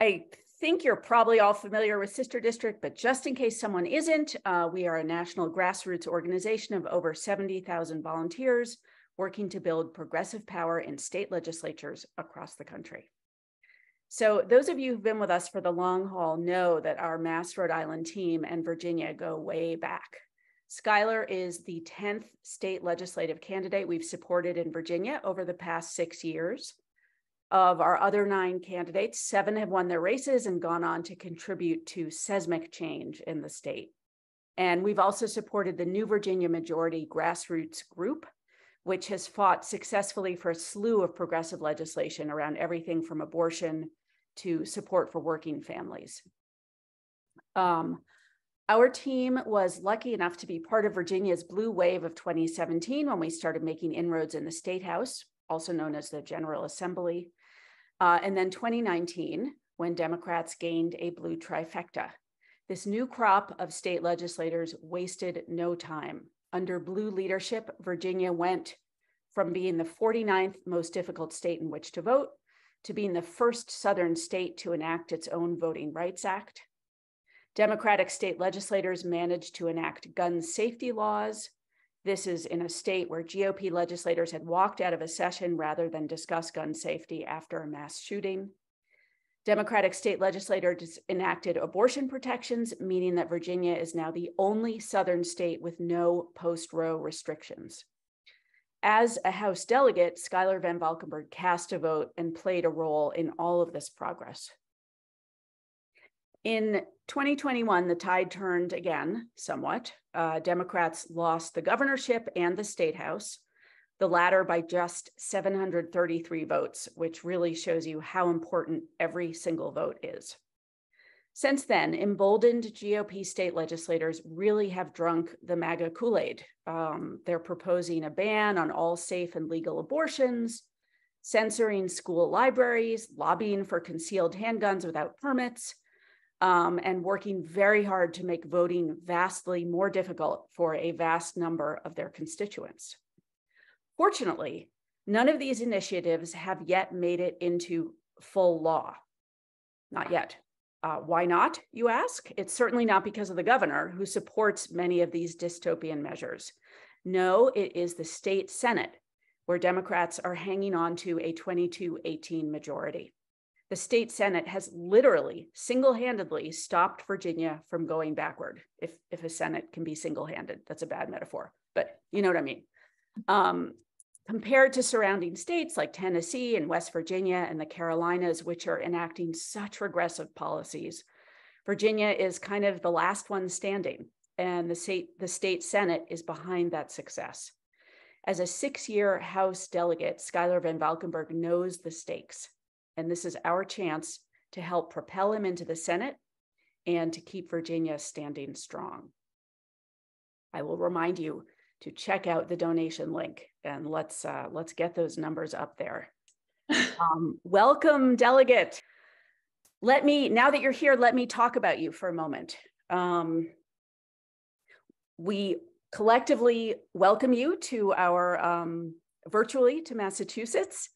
I think you're probably all familiar with Sister District, but just in case someone isn't, we are a national grassroots organization of over 70,000 volunteers working to build progressive power in state legislatures across the country. So those of you who've been with us for the long haul know that our Mass Rhode Island team and Virginia go way back. Schuyler is the 10th state legislative candidate we've supported in Virginia over the past 6 years. Of our other 9 candidates, 7 have won their races and gone on to contribute to seismic change in the state. And we've also supported the New Virginia Majority Grassroots Group, which has fought successfully for a slew of progressive legislation around everything from abortion to support for working families. Our team was lucky enough to be part of Virginia's blue wave of 2017 when we started making inroads in the State House, also known as the General Assembly. And then 2019, when Democrats gained a blue trifecta. This new crop of state legislators wasted no time. Under blue leadership, Virginia went from being the 49th most difficult state in which to vote to being the first Southern state to enact its own Voting Rights Act. Democratic state legislators managed to enact gun safety laws. This is in a state where GOP legislators had walked out of a session rather than discuss gun safety after a mass shooting. Democratic state legislators enacted abortion protections, meaning that Virginia is now the only Southern state with no post-Roe restrictions. As a House delegate, Schuyler VanValkenburg cast a vote and played a role in all of this progress. In 2021, the tide turned again somewhat. Democrats lost the governorship and the state house, the latter by just 733 votes, which really shows you how important every single vote is. Since then, emboldened GOP state legislators really have drunk the MAGA Kool-Aid. They're proposing a ban on all safe and legal abortions, censoring school libraries, lobbying for concealed handguns without permits, and working very hard to make voting vastly more difficult for a vast number of their constituents. Fortunately, none of these initiatives have yet made it into full law. Not yet. Why not, you ask? It's certainly not because of the governor, who supports many of these dystopian measures. No, it is the state Senate, where Democrats are hanging on to a 22-18 majority. The state Senate has literally single-handedly stopped Virginia from going backward, if a Senate can be single-handed. That's a bad metaphor, but you know what I mean. Compared to surrounding states like Tennessee and West Virginia and the Carolinas, which are enacting such regressive policies, Virginia is kind of the last one standing, and the state Senate is behind that success. As a 6-year House delegate, Schuyler VanValkenburg knows the stakes, and this is our chance to help propel him into the Senate and to keep Virginia standing strong. I will remind you to check out the donation link, and let's get those numbers up there. Welcome, delegate. Now that you're here, let me talk about you for a moment. We collectively welcome you to our virtually to Massachusetts.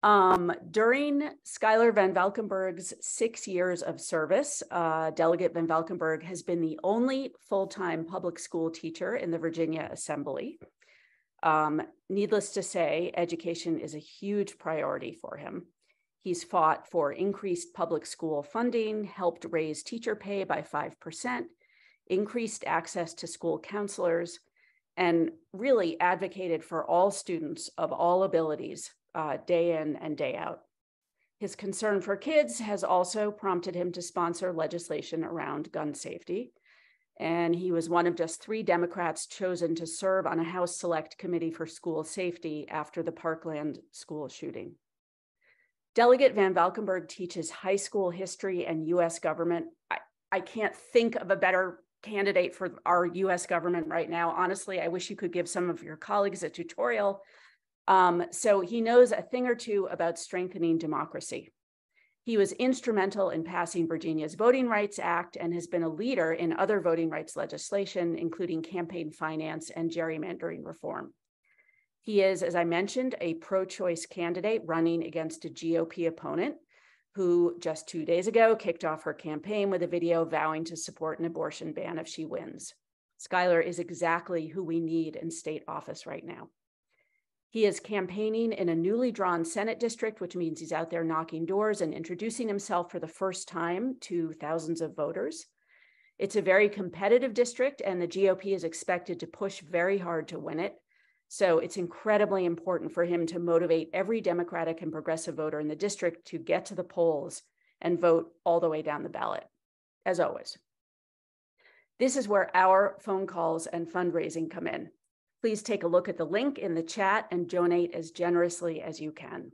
During Schuyler VanValkenburg's 6 years of service, Delegate VanValkenburg has been the only full-time public school teacher in the Virginia Assembly. Needless to say, education is a huge priority for him. He's fought for increased public school funding, helped raise teacher pay by 5%, increased access to school counselors, and really advocated for all students of all abilities day in and day out. His concern for kids has also prompted him to sponsor legislation around gun safety. And he was one of just 3 Democrats chosen to serve on a House Select Committee for School Safety after the Parkland school shooting. Delegate VanValkenburg teaches high school history and US government. I can't think of a better candidate for our US government right now. Honestly, I wish you could give some of your colleagues a tutorial. So he knows a thing or two about strengthening democracy. He was instrumental in passing Virginia's Voting Rights Act and has been a leader in other voting rights legislation, including campaign finance and gerrymandering reform. He is, as I mentioned, a pro-choice candidate running against a GOP opponent who just 2 days ago kicked off her campaign with a video vowing to support an abortion ban if she wins. Schuyler is exactly who we need in state office right now. He is campaigning in a newly drawn Senate district, which means he's out there knocking doors and introducing himself for the first time to thousands of voters. It's a very competitive district, and the GOP is expected to push very hard to win it. So it's incredibly important for him to motivate every Democratic and progressive voter in the district to get to the polls and vote all the way down the ballot, as always. This is where our phone calls and fundraising come in. Please take a look at the link in the chat and donate as generously as you can.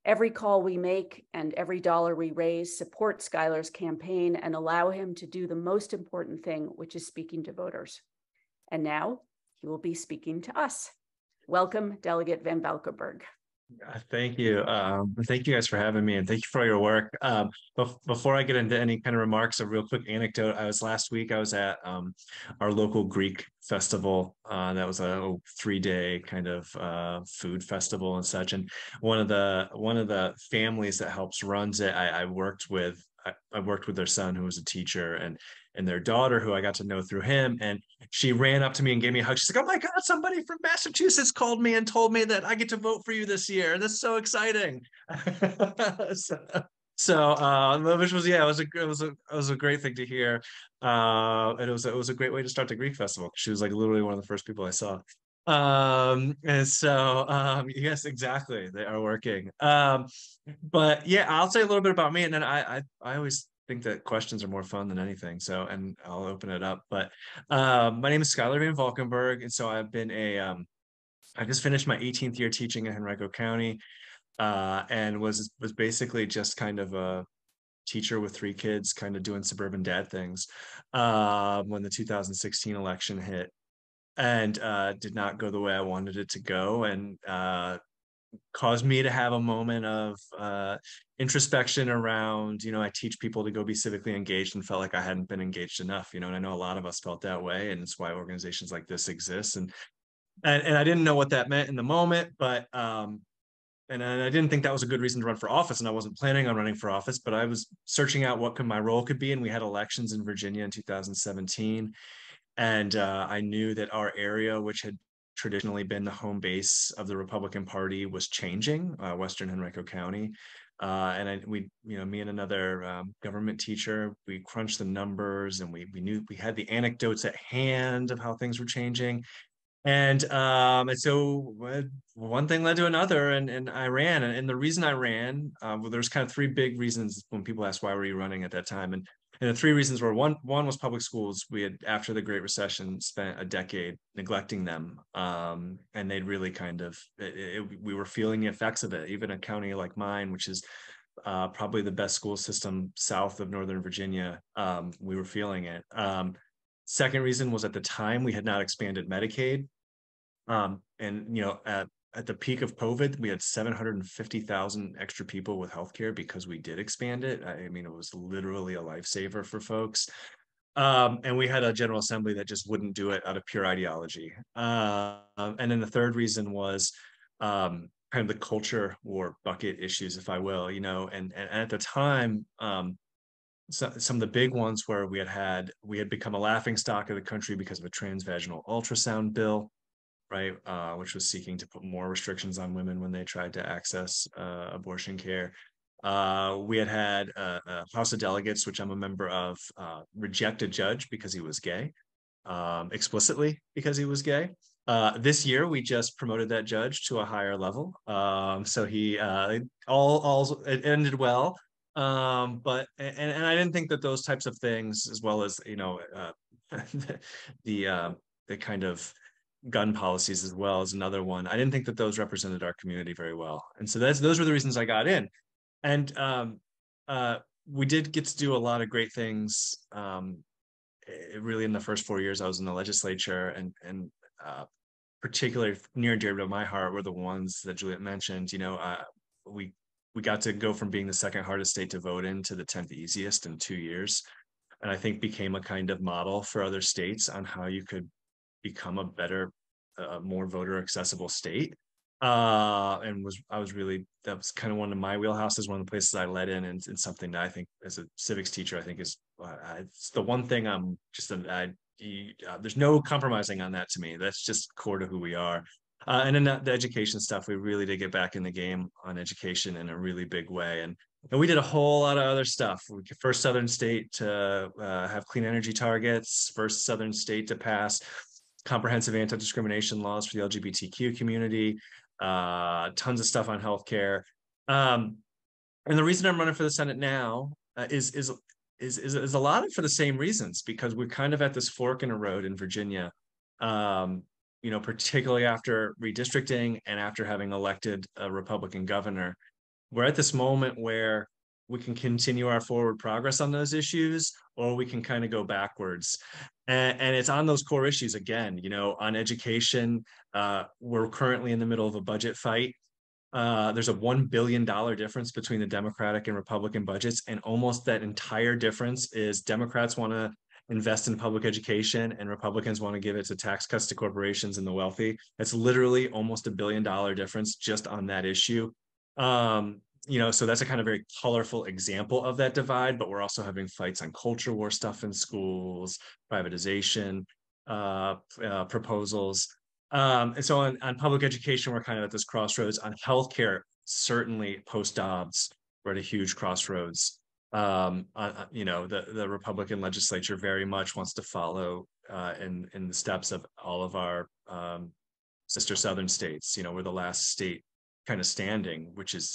Every call we make and every dollar we raise support Schuyler's campaign and allow him to do the most important thing, which is speaking to voters. And now he will be speaking to us. Welcome, Delegate VanValkenburg. Thank you. Thank you guys for having me, and thank you for all your work. Before I get into any kind of remarks, a real quick anecdote. Last week I was at our local Greek festival. That was a 3-day kind of food festival and such. And one of the families that helps runs it, I worked with their son, who was a teacher, and their daughter, who I got to know through him. And she ran up to me and gave me a hug. She's like, "Oh my God, somebody from Massachusetts called me and told me that I get to vote for you this year. That's so exciting." Which was, yeah, it was a great thing to hear. And it was a great way to start the Greek festival. She was like literally one of the first people I saw. Yes, exactly. They are working. But yeah, I'll say a little bit about me, and then I always think that questions are more fun than anything. So, and I'll open it up. But my name is Schuyler VanValkenburg, and so I've been I just finished my 18th year teaching in Henrico County, and was basically just kind of a teacher with 3 kids, kind of doing suburban dad things, when the 2016 election hit, and did not go the way I wanted it to go, and caused me to have a moment of introspection around, I teach people to go be civically engaged, and felt like I hadn't been engaged enough, and I know a lot of us felt that way, and it's why organizations like this exist. And I didn't know what that meant in the moment, but and I didn't think that was a good reason to run for office, and I wasn't planning on running for office, but I was searching out what my role could be, and we had elections in Virginia in 2017. And I knew that our area, which had traditionally been the home base of the Republican Party, was changing, Western Henrico County. Me and another government teacher, we crunched the numbers, and we knew we had the anecdotes at hand of how things were changing. And so one thing led to another, and I ran. And the reason I ran, well, there's kind of 3 big reasons when people ask why were you running at that time. And the 3 reasons were, one was public schools. We had, after the Great Recession, spent a decade neglecting them. And they'd really kind of, we were feeling the effects of it. Even a county like mine, which is probably the best school system south of Northern Virginia, we were feeling it. Second reason was, at the time, we had not expanded Medicaid. At the peak of COVID, we had 750,000 extra people with healthcare because we did expand it. I mean, it was literally a lifesaver for folks. And we had a General Assembly that just wouldn't do it out of pure ideology. And then the third reason was kind of the culture war bucket issues, if I will, and at the time, so some of the big ones were, we had become a laughingstock of the country because of a transvaginal ultrasound bill, right, which was seeking to put more restrictions on women when they tried to access abortion care. We had a House of Delegates, which I'm a member of, reject a judge because he was gay, explicitly because he was gay. This year, we just promoted that judge to a higher level. So he it ended well. But I didn't think that those types of those, as well as the kind of gun policies, as well as another one, I didn't think that those represented our community very well. And so those were the reasons I got in. And we did get to do a lot of great things. Really, in the first 4 years I was in the legislature, and particularly near and dear to my heart were the ones that Juliet mentioned. We got to go from being the 2nd hardest state to vote in to the 10th easiest in 2 years. And I think became a kind of model for other states on how you could become a better, more voter accessible state. and I was really, that was kind of one of my wheelhouses, one of the places I led in, and something that I think as a civics teacher, I think is it's the one thing I'm just there's no compromising on that to me. That's just core to who we are. And then the education stuff, we really did get back in the game on education in a really big way. And we did a whole lot of other stuff. We first Southern state to have clean energy targets, first Southern state to pass comprehensive anti-discrimination laws for the LGBTQ community, tons of stuff on healthcare. And the reason I'm running for the Senate now is a lot of for the same reasons, because we're kind of at this fork in a road in Virginia. Particularly after redistricting and after having elected a Republican governor, we're at this moment where we can continue our forward progress on those issues, or we can kind of go backwards. And it's on those core issues again, on education. We're currently in the middle of a budget fight. There's a $1 billion difference between the Democratic and Republican budgets. And almost that entire difference is Democrats want to invest in public education and Republicans want to give it to tax cuts to corporations and the wealthy. It's literally almost $1 billion difference just on that issue. So that's a kind of very colorful example of that divide, but we're also having fights on culture war stuff in schools, privatization proposals. And so on public education, we're kind of at this crossroads. On healthcare, certainly post Dobbs, we're at a huge crossroads. The Republican legislature very much wants to follow in the steps of all of our sister Southern states. We're the last state kind of standing, which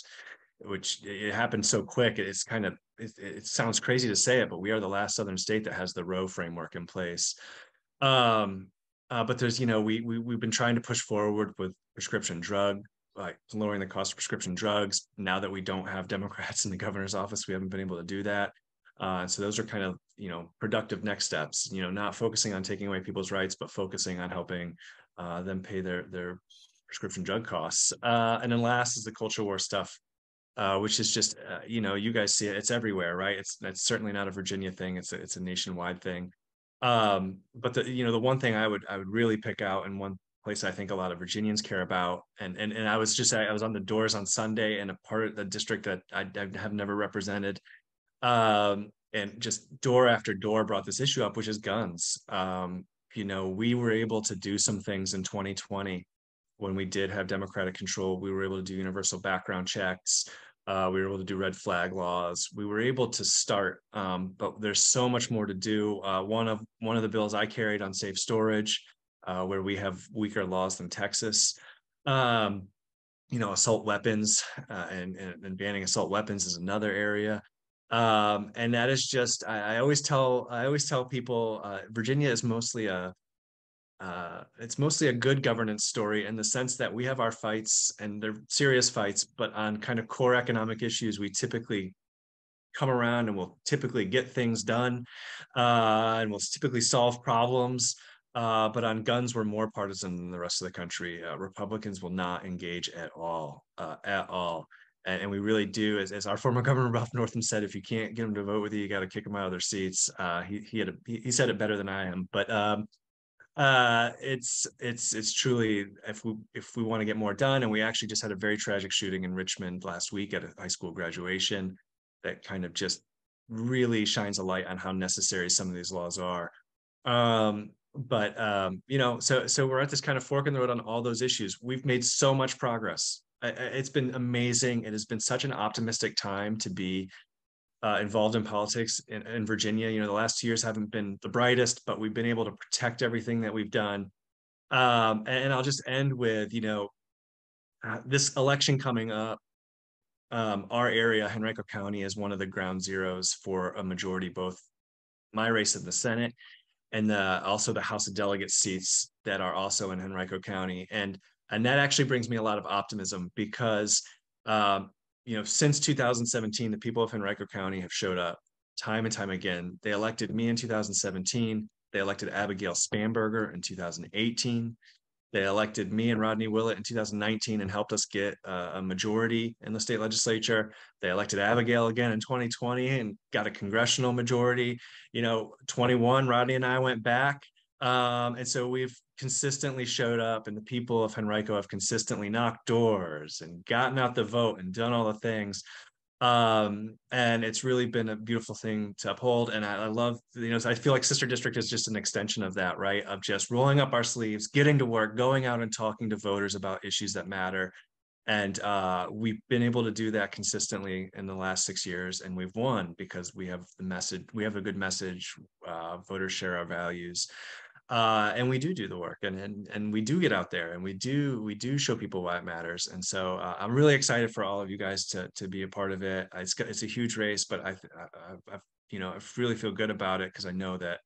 it happened so quick. It's kind of, it sounds crazy to say it, but we are the last Southern state that has the Roe framework in place. But there's, we've been trying to push forward with prescription drug, like lowering the cost of prescription drugs. Now that we don't have Democrats in the governor's office, we haven't been able to do that. So those are kind of, productive next steps, not focusing on taking away people's rights, but focusing on helping them pay their prescription drug costs. And then last is the culture war stuff, which is just, you guys see it, it's everywhere, right? It's certainly not a Virginia thing. It's a nationwide thing. But the one thing I would really pick out, and one place I think a lot of Virginians care about, and I was on the doors on Sunday in a part of the district that I have never represented, and just door after door brought this issue up, which is guns. We were able to do some things in 2020 when we did have Democratic control. We were able to do universal background checks. We were able to do red flag laws. We were able to start, but there's so much more to do. One of the bills I carried on safe storage, where we have weaker laws than Texas. Assault weapons and banning assault weapons is another area. And that is just, I always tell people, Virginia is mostly it's mostly a good governance story in the sense that we have our fights, and they're serious fights, but on kind of core economic issues, we typically come around and we'll typically get things done, and we'll typically solve problems. But on guns, we're more partisan than the rest of the country. Republicans will not engage at all, at all. And we really do, as our former governor Ralph Northam said, if you can't get them to vote with you got to kick them out of their seats. He said it better than I am, but it's truly, if we want to get more done. And we actually just had a very tragic shooting in Richmond last week at a high school graduation that kind of just really shines a light on how necessary some of these laws are. So we're at this kind of fork in the road on all those issues. We've made so much progress. It's been amazing. It has been such an optimistic time to be involved in politics in Virginia. The last 2 years haven't been the brightest, but we've been able to protect everything that we've done. And I'll just end with, this election coming up. Our area, Henrico County, is one of the ground zeros for a majority, both my race in the Senate and also the House of Delegates seats that are also in Henrico County. And that actually brings me a lot of optimism because since 2017, the people of Henrico County have showed up time and time again. They elected me in 2017. They elected Abigail Spanberger in 2018. They elected me and Rodney Willett in 2019 and helped us get a majority in the state legislature. They elected Abigail again in 2020 and got a congressional majority. 21, Rodney and I went back And so we've consistently showed up, and the people of Henrico have consistently knocked doors and gotten out the vote and done all the things. And it's really been a beautiful thing to uphold. And I love, I feel like Sister District is just an extension of that, right? Of just rolling up our sleeves, getting to work, going out and talking to voters about issues that matter. And we've been able to do that consistently in the last 6 years, and we've won because we have the message, we have a good message, voters share our values, and we do the work, and we do get out there, and we do show people why it matters. And so I'm really excited for all of you guys to be a part of it. It's a huge race, but I really feel good about it because I know that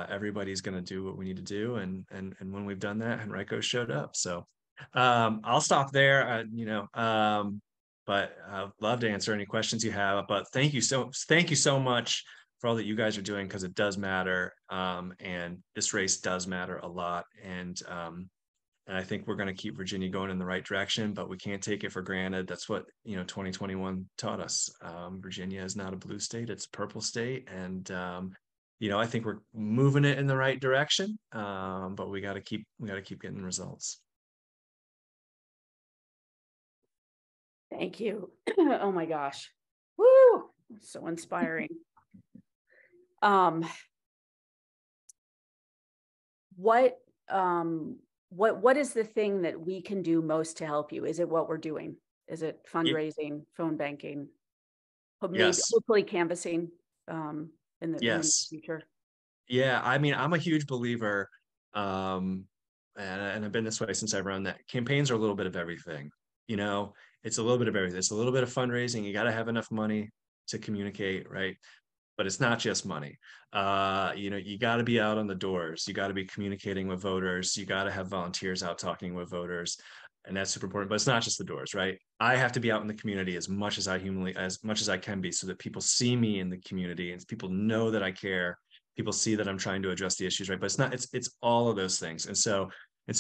everybody's going to do what we need to do, and when we've done that, Henrico showed up. So I'll stop there. But I'd love to answer any questions you have. But thank you so much for all that you guys are doing, because it does matter, and this race does matter a lot. And I think we're going to keep Virginia going in the right direction, but we can't take it for granted. That's what 2021 taught us. Virginia is not a blue state; it's a purple state, and I think we're moving it in the right direction. But we got to keep getting results. Thank you. Oh my gosh. Woo! So inspiring. What is the thing that we can do most to help you? Is it what we're doing? Is it fundraising, phone banking, Yes. hopefully canvassing in the future? Yeah, I mean, I'm a huge believer, and I've been this way since I've run, that campaigns are a little bit of everything. It's a little bit of everything. It's a little bit of fundraising. You got to have enough money to communicate, right? But it's not just money. You got to be out on the doors. You got to be communicating with voters. You got to have volunteers out talking with voters, and that's super important. But it's not just the doors, right? I have to be out in the community as much as I can be, so that people see me in the community and people know that I care. People see that I'm trying to address the issues, right? But it's all of those things. And so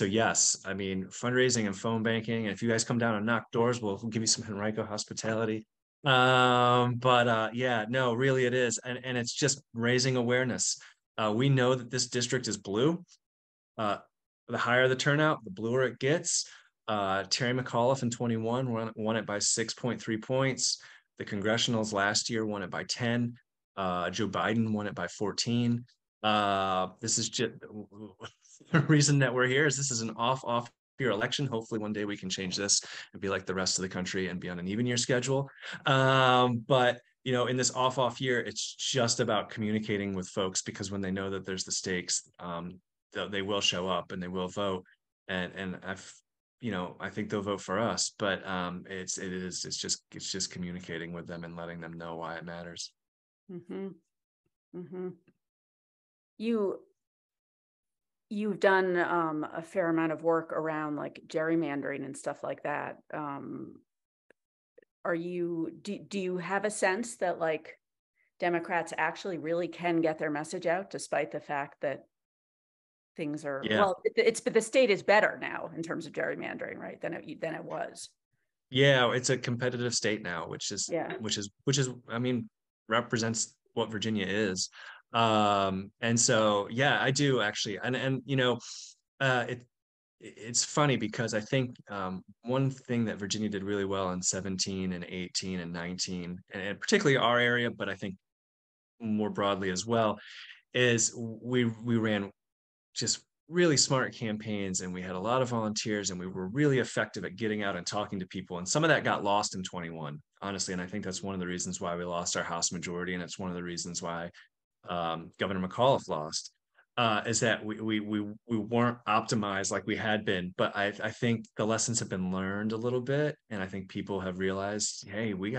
yes, I mean, fundraising and phone banking. And if you guys come down and knock doors, we'll give you some Henrico hospitality. But yeah, no, really it is. And it's just raising awareness. We know that this district is blue. The higher the turnout, the bluer it gets. Terry McAuliffe in 21 won it by 6.3 points. The congressionals last year won it by 10. Joe Biden won it by 14. This is just the reason that we're here. Is this is an off year election. Hopefully one day we can change this and be like the rest of the country and be on an even year schedule. But in this off year, it's just about communicating with folks, because when they know that there's the stakes, they will show up and they will vote. And I think they'll vote for us. But it's just communicating with them and letting them know why it matters. Mm-hmm. Mm-hmm. You've done a fair amount of work around like gerrymandering and stuff like that. Do you have a sense that like Democrats actually really can get their message out, despite the fact that things are but the state is better now in terms of gerrymandering, right, than it was. Yeah, it's a competitive state now, which is I mean, represents what Virginia is. And so yeah, I do actually. And it's funny because I think one thing that Virginia did really well in 17 and 18 and 19, and particularly our area, but I think more broadly as well, is we ran just really smart campaigns, and we had a lot of volunteers, and we were really effective at getting out and talking to people. And some of that got lost in 21, honestly. And I think that's one of the reasons why we lost our House majority. And it's one of the reasons why Governor McAuliffe lost, is that we weren't optimized like we had been. But I think the lessons have been learned a little bit. And I think people have realized, hey, we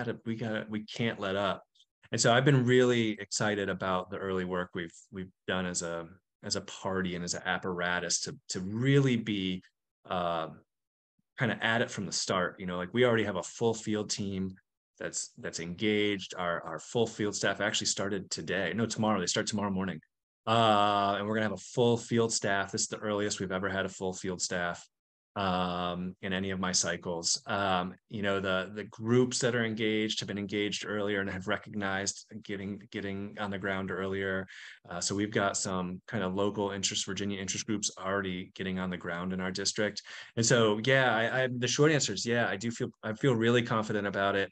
can't let up. And so I've been really excited about the early work we've done as a party and as an apparatus to really be kind of at it from the start. Like we already have a full field team that's engaged. Our full field staff actually started tomorrow. They start tomorrow morning. And we're gonna have a full field staff. This is the earliest we've ever had a full field staff. in any of my cycles. The groups that are engaged have been engaged earlier and have recognized getting on the ground earlier. So we've got some kind of local Virginia interest groups already getting on the ground in our district. And so, yeah, the short answer is, yeah, I feel really confident about it.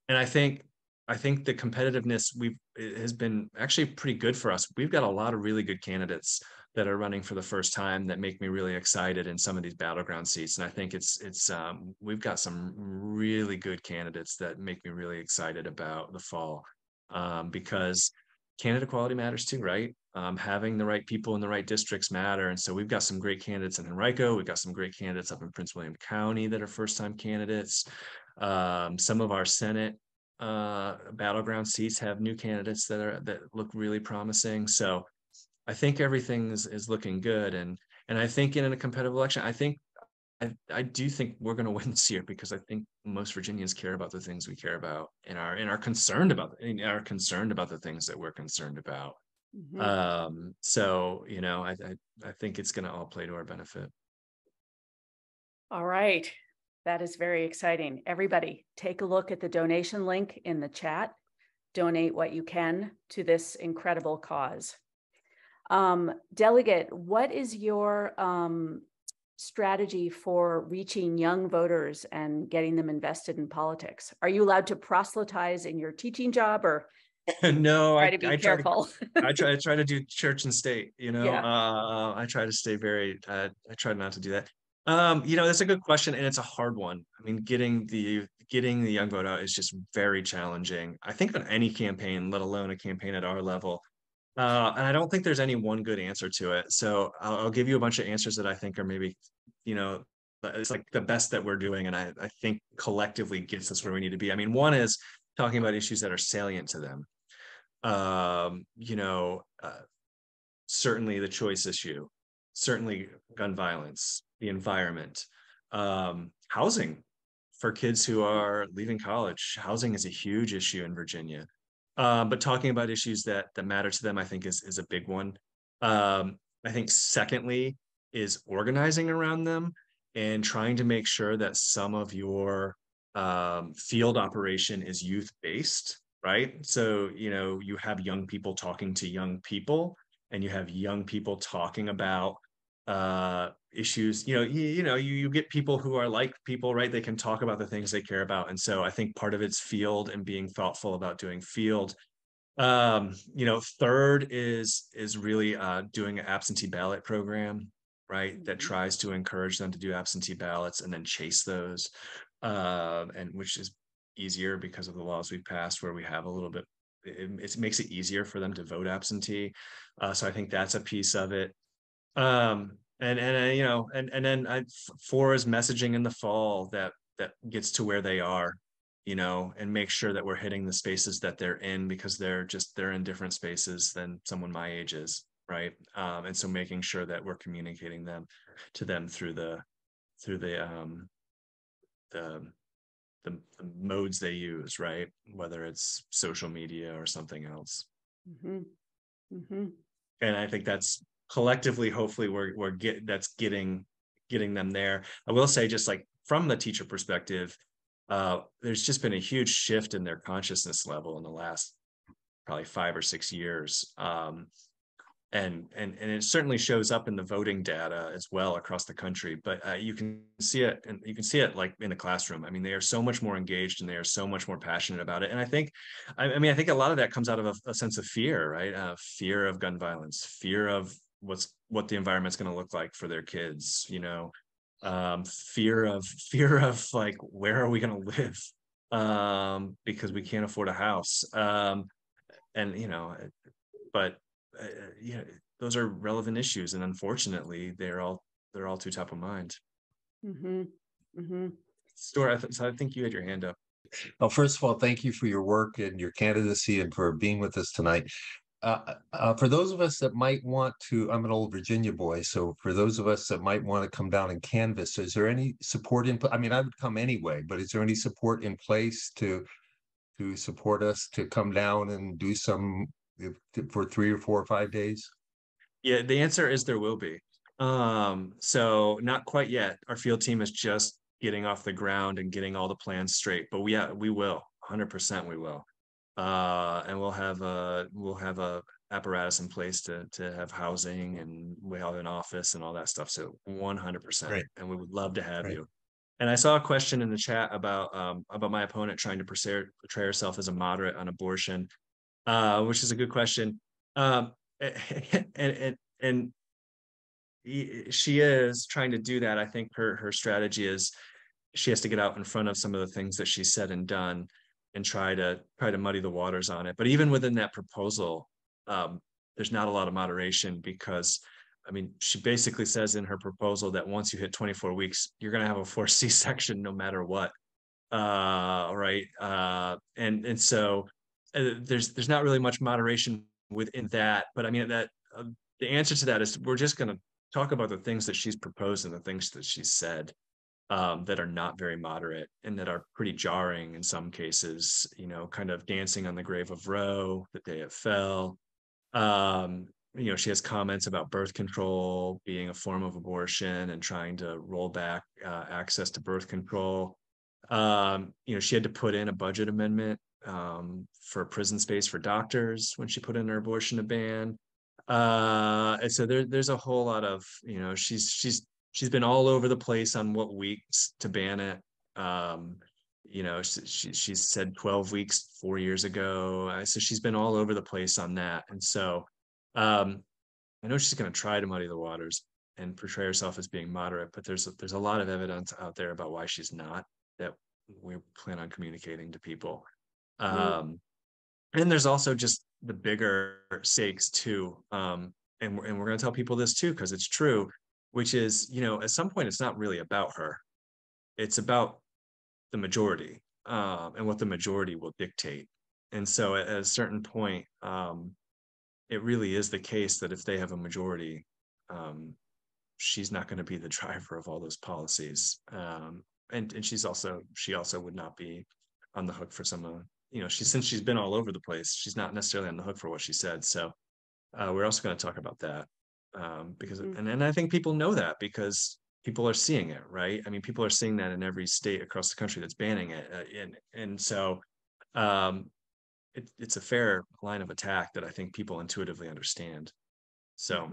And I think the competitiveness has been actually pretty good for us. We've got a lot of really good candidates that are running for the first time that make me really excited in some of these battleground seats. And I think we've got some really good candidates that make me really excited about the fall, because candidate quality matters too, right? Having the right people in the right districts matter. And so we've got some great candidates in Henrico. We've got some great candidates up in Prince William County that are first-time candidates. Some of our Senate battleground seats have new candidates that look really promising. So I think everything is looking good, and I think in a competitive election, I do think we're going to win this year, because I think most Virginians care about the things we care about and are concerned about the things that we're concerned about. So I think it's going to all play to our benefit. All right. That is very exciting. Everybody, take a look at the donation link in the chat. Donate what you can to this incredible cause. Delegate, what is your strategy for reaching young voters and getting them invested in politics? Are you allowed to proselytize in your teaching job, or no, try to be careful? I try to do church and state, Yeah. I try to stay I try not to do that. That's a good question, and it's a hard one. I mean, getting the young vote out is just very challenging, I think, on any campaign, let alone a campaign at our level. And I don't think there's any one good answer to it. So I'll give you a bunch of answers that I think are maybe, it's like the best that we're doing, and I think collectively gets us where we need to be. I mean, one is talking about issues that are salient to them. Certainly the choice issue, certainly gun violence, the environment, housing for kids who are leaving college. Housing is a huge issue in Virginia. But talking about issues that matter to them, I think is a big one. I think secondly is organizing around them and trying to make sure that some of your field operation is youth-based, right? So, you have young people talking to young people, and you have young people talking about issues. You get people who are like people, right? They can talk about the things they care about. And so I think part of it's field and being thoughtful about doing field. Third is really doing an absentee ballot program, right? That tries to encourage them to do absentee ballots and then chase those, and which is easier because of the laws we've passed, where we have a little bit, it makes it easier for them to vote absentee. So I think that's a piece of it. And then four is messaging in the fall that gets to where they are, and make sure that we're hitting the spaces that they're in, because they're in different spaces than someone my age is, right? And so making sure that we're communicating to them through the modes they use, right? Whether it's social media or something else. And I think that's collectively, hopefully that's getting them there. I will say, just like from the teacher perspective, there's just been a huge shift in their consciousness level in the last probably 5 or 6 years. And it certainly shows up in the voting data as well across the country, but you can see it like in the classroom. I mean, they are so much more engaged and they are so much more passionate about it. And I think a lot of that comes out of a sense of fear, right? Fear of gun violence, fear of what the environment's going to look like for their kids, fear of like, where are we going to live? Because we can't afford a house. But those are relevant issues, and unfortunately, they're all too top of mind. Stuart, I think you had your hand up. Well, first of all, thank you for your work and your candidacy, and for being with us tonight. For those of us that might want to, I'm an old Virginia boy, so for those of us that might want to come down and canvass, is there any support I mean, I would come anyway, but is there any support in place to support us to come down and do some for 3 or 4 or 5 days? Yeah, the answer is there will be. So not quite yet. Our field team is just getting off the ground and getting all the plans straight, but we will 100% we will. And we'll have a apparatus in place to have housing, and we have an office and all that stuff. So 100%. Great, And we would love to have great. you. And I saw a question in the chat about my opponent trying to portray herself as a moderate on abortion, which is a good question. And she is trying to do that. I think her strategy is she has to get out in front of some of the things that she said and done and try to muddy the waters on it. But even within that proposal, there's not a lot of moderation, because I mean, she basically says in her proposal that once you hit 24 weeks, you're going to have a forced C-section no matter what. Right. And so there's not really much moderation within that. But I mean, that the answer to that is we're just going to talk about the things that she's proposed and the things that she's said, that are not very moderate and that are pretty jarring in some cases, kind of dancing on the grave of Roe the day it fell. She has comments about birth control being a form of abortion and trying to roll back access to birth control. She had to put in a budget amendment for prison space for doctors when she put in her abortion ban. And so there's a whole lot of, she's been all over the place on what weeks to ban it. She said 12 weeks 4 years ago. So she's been all over the place on that. And so I know she's going to try to muddy the waters and portray herself as being moderate, but there's a lot of evidence out there about why she's not, that we plan on communicating to people. And there's also just the bigger stakes too. And we're going to tell people this too, because it's true, which is, at some point, it's not really about her. It's about the majority, and what the majority will dictate. And so at a certain point, it really is the case that if they have a majority, she's not going to be the driver of all those policies. And she also would not be on the hook for some, since she's been all over the place, she's not necessarily on the hook for what she said. So we're also going to talk about that, because and I think people know that because people are seeing it, right? I mean, people are seeing that in every state across the country that's banning it, and so it's a fair line of attack that I think people intuitively understand. So,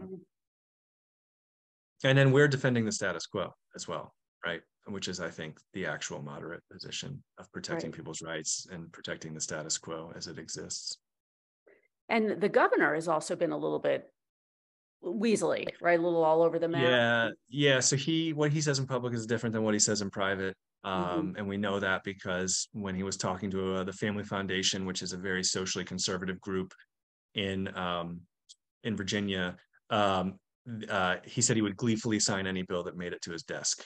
and then we're defending the status quo as well, right? Which is, I think, the actual moderate position of protecting people's rights and protecting the status quo as it exists. And the governor has also been a little bit weaselly, right? A little all over the map. Yeah. So what he says in public is different than what he says in private. And we know that because when he was talking to the Family Foundation, which is a very socially conservative group in Virginia, he said he would gleefully sign any bill that made it to his desk.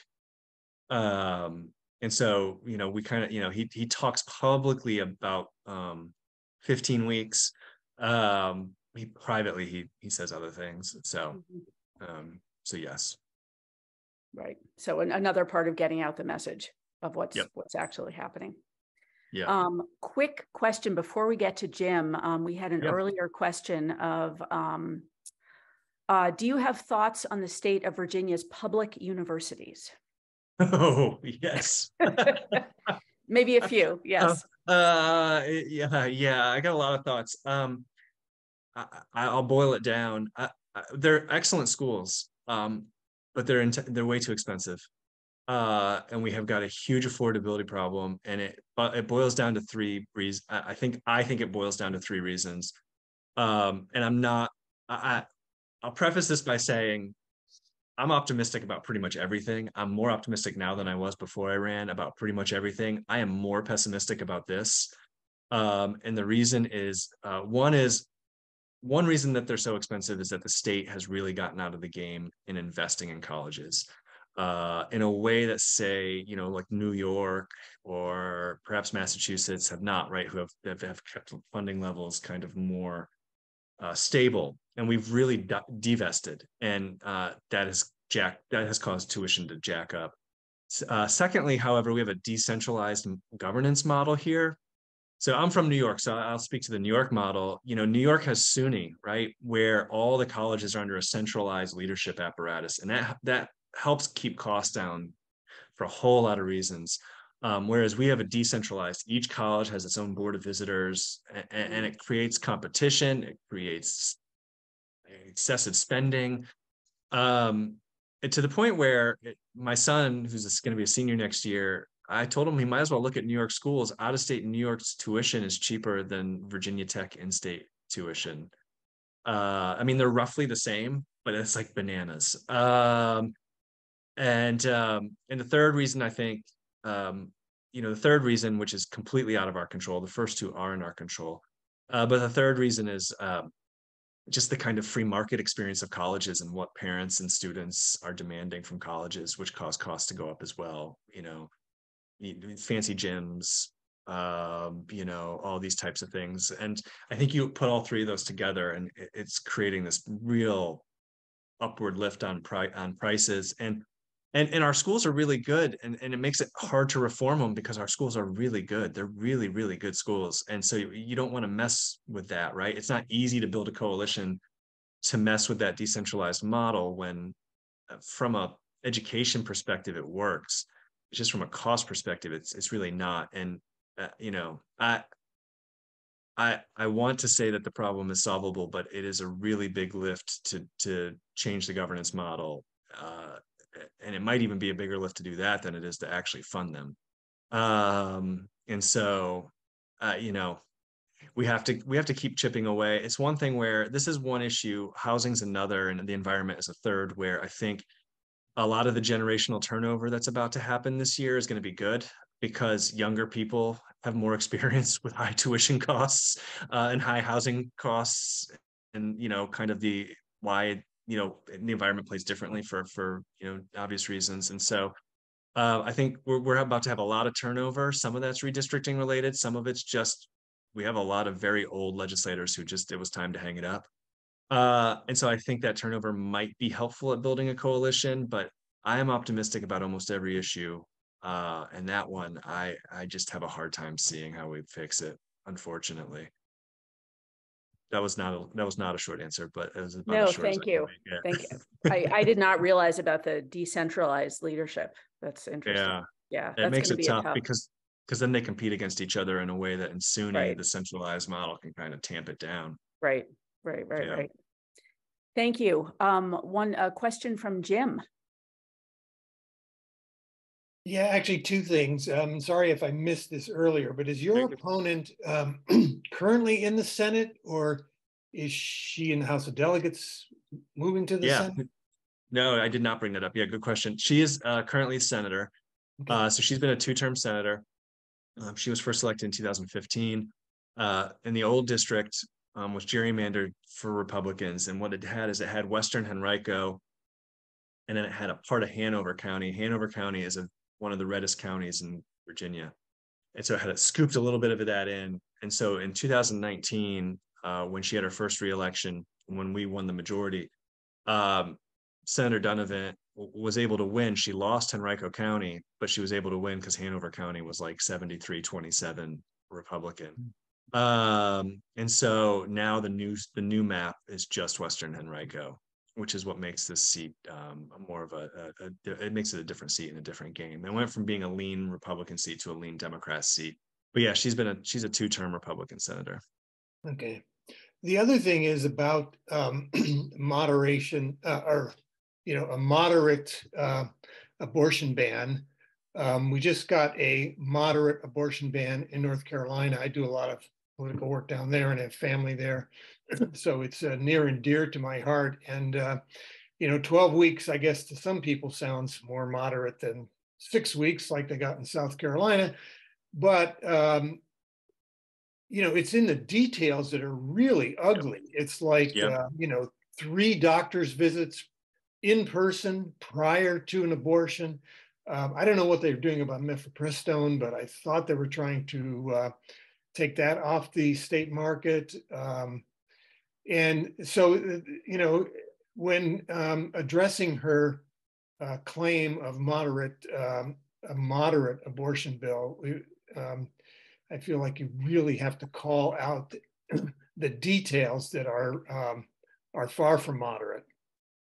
And so, we kind of, he talks publicly about 15 weeks. Privately he says other things. So, so yes. Right. So another part of getting out the message of what's actually happening. Yeah. Quick question before we get to Jim. We had an earlier question of, do you have thoughts on the state of Virginia's public universities? Oh, yes. Maybe a few. Yes. Yeah. I got a lot of thoughts. I'll boil it down. They're excellent schools, but they're way too expensive. And we have got a huge affordability problem, and it boils down to three reasons. I think it boils down to three reasons. And I'll preface this by saying I'm optimistic about pretty much everything. I'm more optimistic now than I was before I ran about pretty much everything. I am more pessimistic about this. And the reason is, one reason that they're so expensive is that the state has really gotten out of the game in investing in colleges, in a way that, say, like New York or perhaps Massachusetts have not, right? Who have kept funding levels kind of more stable, and we've really divested, and that has caused tuition to jack up. Secondly, however, we have a decentralized governance model here, So I'm from New York, so I'll speak to the New York model. You know, New York has SUNY, right, where all the colleges are under a centralized leadership apparatus, and that helps keep costs down for a whole lot of reasons. Whereas we have a decentralized, each college has its own board of visitors, and it creates competition, it creates excessive spending, to the point where my son, who's going to be a senior next year, I told him he might as well look at New York schools. Out of state New York's tuition is cheaper than Virginia Tech in-state tuition. I mean, they're roughly the same, but it's like bananas. And the third reason, I think, the third reason, which is completely out of our control, the first two are in our control. But the third reason is just the kind of free market experience of colleges and what parents and students are demanding from colleges, which cause costs to go up as well. Fancy gyms, all these types of things. And I think you put all three of those together, and it's creating this real upward lift on prices. And our schools are really good, and it makes it hard to reform them because our schools are really good. They're really, really good schools. And so you don't want to mess with that, right? It's not easy to build a coalition to mess with that decentralized model when from a education perspective, it works. It's just from a cost perspective, it's really not. And, I want to say that the problem is solvable, but it is a really big lift to change the governance model. And it might even be a bigger lift to do that than it is to actually fund them. And so, we have to keep chipping away. It's one thing where this is one issue, housing's another, and the environment is a third, where I think a lot of the generational turnover that's about to happen this year is going to be good because younger people have more experience with high tuition costs and high housing costs, and kind of the why the environment plays differently for obvious reasons. And so I think we're about to have a lot of turnover. Some of that's redistricting related. Some of it's just we have a lot of very old legislators who just it was time to hang it up. And so I think that turnover might be helpful at building a coalition, but I am optimistic about almost every issue. And that one, I just have a hard time seeing how we fix it, unfortunately. That was not a short answer, but it was about No, as short as I thank can you. make it. Thank you. I did not realize about the decentralized leadership. That's interesting. Yeah, Yeah, it that's makes going to it be a tough tough, because then they compete against each other in a way that in SUNY, right, the centralized model can kind of tamp it down. right. Yeah. Thank you. One question from Jim. Yeah, actually, two things. Sorry if I missed this earlier, but is your opponent currently in the Senate, or is she in the House of Delegates moving to the Senate? No, I did not bring that up. Yeah, good question. She is currently a senator. Okay. So she's been a two-term senator. She was first elected in 2015. In the old district was gerrymandered for Republicans. And what it had Western Henrico, and then it had a part of Hanover County. Hanover County is one of the reddest counties in Virginia. And so it scooped a little bit of that in. And so in 2019, when she had her first reelection, when we won the majority, Senator Donovan was able to win. She lost Henrico County, but she was able to win because Hanover County was like 73-27 Republican. And so now the new map is just Western Henrico, which is what makes this seat more of it makes it a different seat in a different game. It went from being a lean Republican seat to a lean Democrat seat. But yeah, she's a two-term Republican senator. Okay. The other thing is about moderation or a moderate abortion ban. We just got a moderate abortion ban in North Carolina. I do a lot of political work down there and have family there. So it's near and dear to my heart. And, 12 weeks, I guess, to some people sounds more moderate than 6 weeks like they got in South Carolina. But, it's in the details that are really ugly. It's like, 3 doctor's visits in person prior to an abortion. I don't know what they're doing about mifepristone, but I thought they were trying to take that off the state market. And so, when addressing her claim of a moderate abortion bill, I feel like you really have to call out the details that are far from moderate.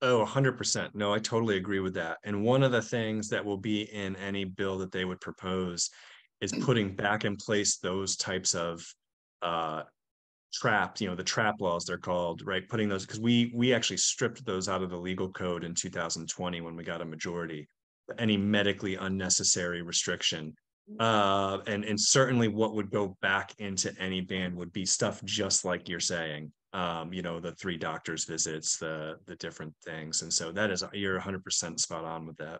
Oh, 100%. No, I totally agree with that. And one of the things that will be in any bill that they would propose is putting back in place those types of traps, the trap laws they're called, right? Putting those, because we actually stripped those out of the legal code in 2020 when we got a majority, any medically unnecessary restriction. And certainly what would go back into any ban would be stuff just like you're saying, the 3 doctors visits, the different things. And so you're 100% spot on with that.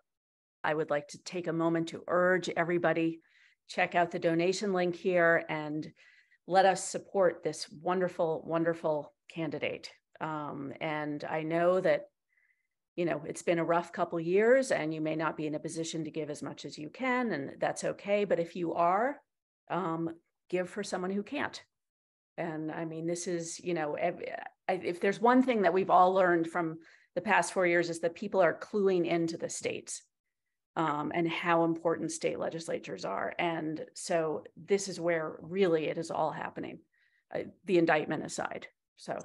I would like to take a moment to urge everybody, check out the donation link here and let us support this wonderful, wonderful candidate. And I know that, it's been a rough couple years and you may not be in a position to give as much as you can, and that's okay. But if you are, give for someone who can't. And I mean, this is, if there's one thing that we've all learned from the past 4 years is that people are cluing into the states and how important state legislatures are. And so this is where really it is all happening, the indictment aside. So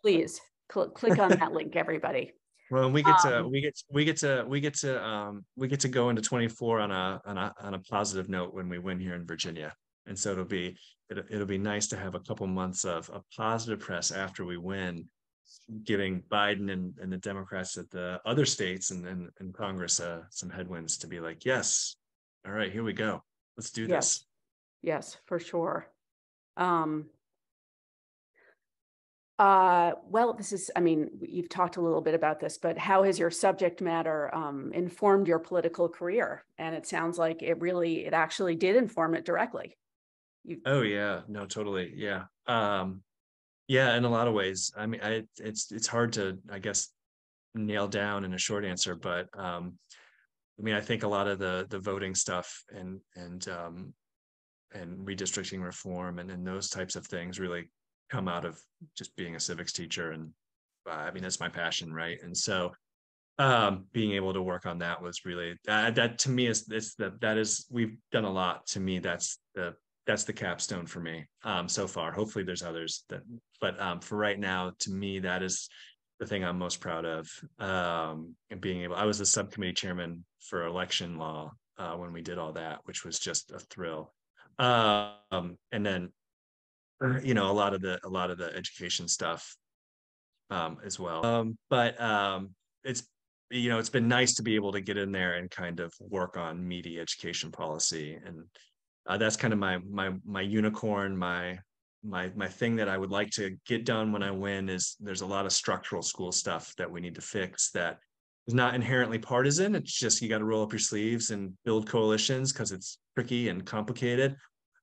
please click on that link, everybody. Well, we get to go into 24 on a positive note when we win here in Virginia. And so it'll be nice to have a couple months of positive press after we win, giving Biden and the Democrats at the other states and Congress some headwinds to be like, yes, all right, here we go. Let's do this. Yes, for sure. Well, you've talked a little bit about this, but how has your subject matter informed your political career? And it sounds like it actually did inform it directly. Oh yeah, no, totally. Yeah. Yeah, in a lot of ways. I mean, it's hard to, I guess, nail down in a short answer, but I think a lot of the voting stuff and redistricting reform and those types of things really come out of just being a civics teacher. And that's my passion, right? And so being able to work on that was really that to me we've done a lot. To me, that's the capstone for me so far. Hopefully there's others but for right now, to me, that is the thing I'm most proud of. And I was the subcommittee chairman for election law when we did all that, which was just a thrill. And then a lot of the education stuff as well. But it's been nice to be able to get in there and kind of work on meaty education policy. And that's kind of my unicorn, my thing that I would like to get done when I win. Is there's a lot of structural school stuff that we need to fix that is not inherently partisan. It's just you got to roll up your sleeves and build coalitions because it's tricky and complicated.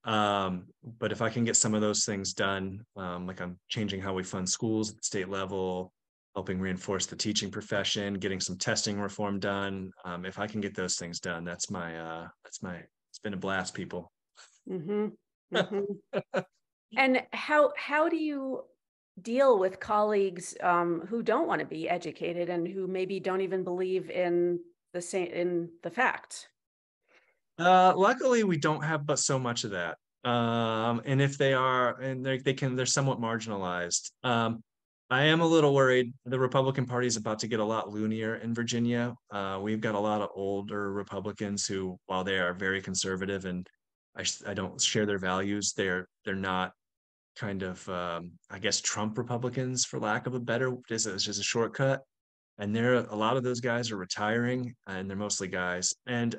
But if I can get some of those things done, like I'm changing how we fund schools at the state level, helping reinforce the teaching profession, getting some testing reform done. If I can get those things done, it's been a blast, people. Mm-hmm. Mm-hmm. And how do you deal with colleagues who don't want to be educated and who maybe don't even believe in the facts? Luckily, we don't have but so much of that. And if they are, and they're somewhat marginalized. I am a little worried. The Republican Party is about to get a lot loonier in Virginia. We've got a lot of older Republicans who, while they are very conservative and I don't share their values, they're not kind of, I guess, Trump Republicans, for lack of a better, it's just a shortcut. And a lot of those guys are retiring, and they're mostly guys. And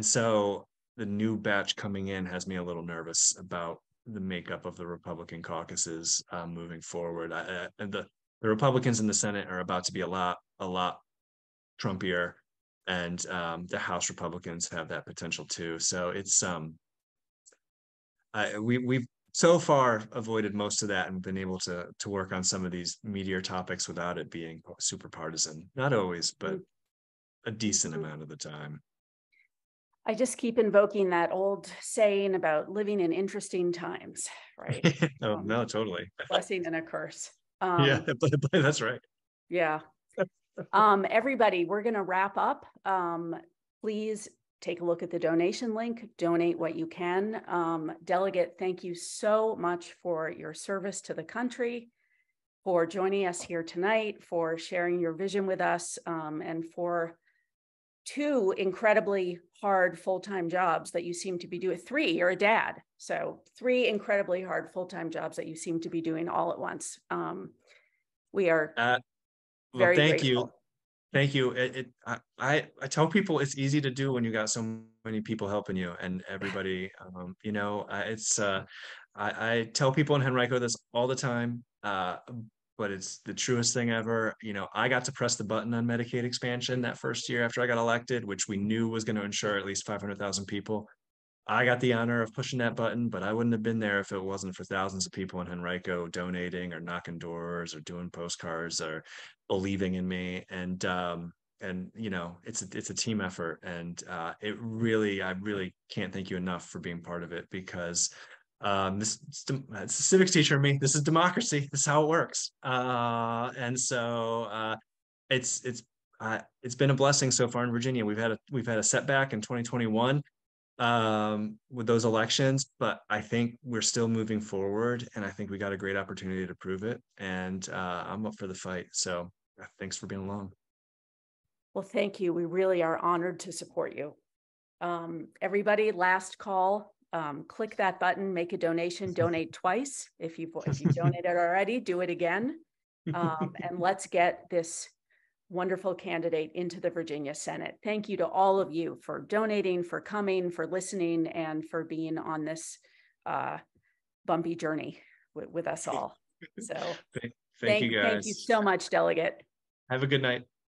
so the new batch coming in has me a little nervous about the makeup of the Republican caucuses moving forward. And the Republicans in the Senate are about to be a lot Trumpier, and the House Republicans have that potential too. So it's we've so far avoided most of that and been able to work on some of these meatier topics without it being super partisan. Not always, but a decent amount of the time. I just keep invoking that old saying about living in interesting times, right? Oh, no, totally. Blessing and a curse. Yeah, that's right. Yeah. Everybody, we're going to wrap up. Please take a look at the donation link, donate what you can. Delegate, thank you so much for your service to the country, for joining us here tonight, for sharing your vision with us, and for 2 incredibly hard full-time jobs that you seem to be doing. 3, you're a dad. So 3 incredibly hard full-time jobs that you seem to be doing all at once. We are very thank grateful. you. Thank you. I tell people it's easy to do when you got so many people helping you and everybody, you know, I tell people in Henrico this all the time, but it's the truest thing ever. You know, I got to press the button on Medicaid expansion that first year after I got elected, which we knew was going to ensure at least 500,000 people. I got the honor of pushing that button, but I wouldn't have been there if it wasn't for thousands of people in Henrico donating or knocking doors or doing postcards or believing in me. And you know, it's a team effort, and I really can't thank you enough for being part of it, because it's a civics teacher in me. This is democracy. This is how it works. And so it's been a blessing so far in Virginia. We've had a setback in 2021 with those elections, but I think we're still moving forward, and I think we got a great opportunity to prove it. And I'm up for the fight. So thanks for being along. Well, thank you. We really are honored to support you. Everybody, last call. Click that button, make a donation, donate twice. If you've donated already, do it again. And let's get this wonderful candidate into the Virginia Senate. Thank you to all of you for donating, for coming, for listening, and for being on this bumpy journey with us all. So thank you guys. Thank you so much, Delegate. Have a good night.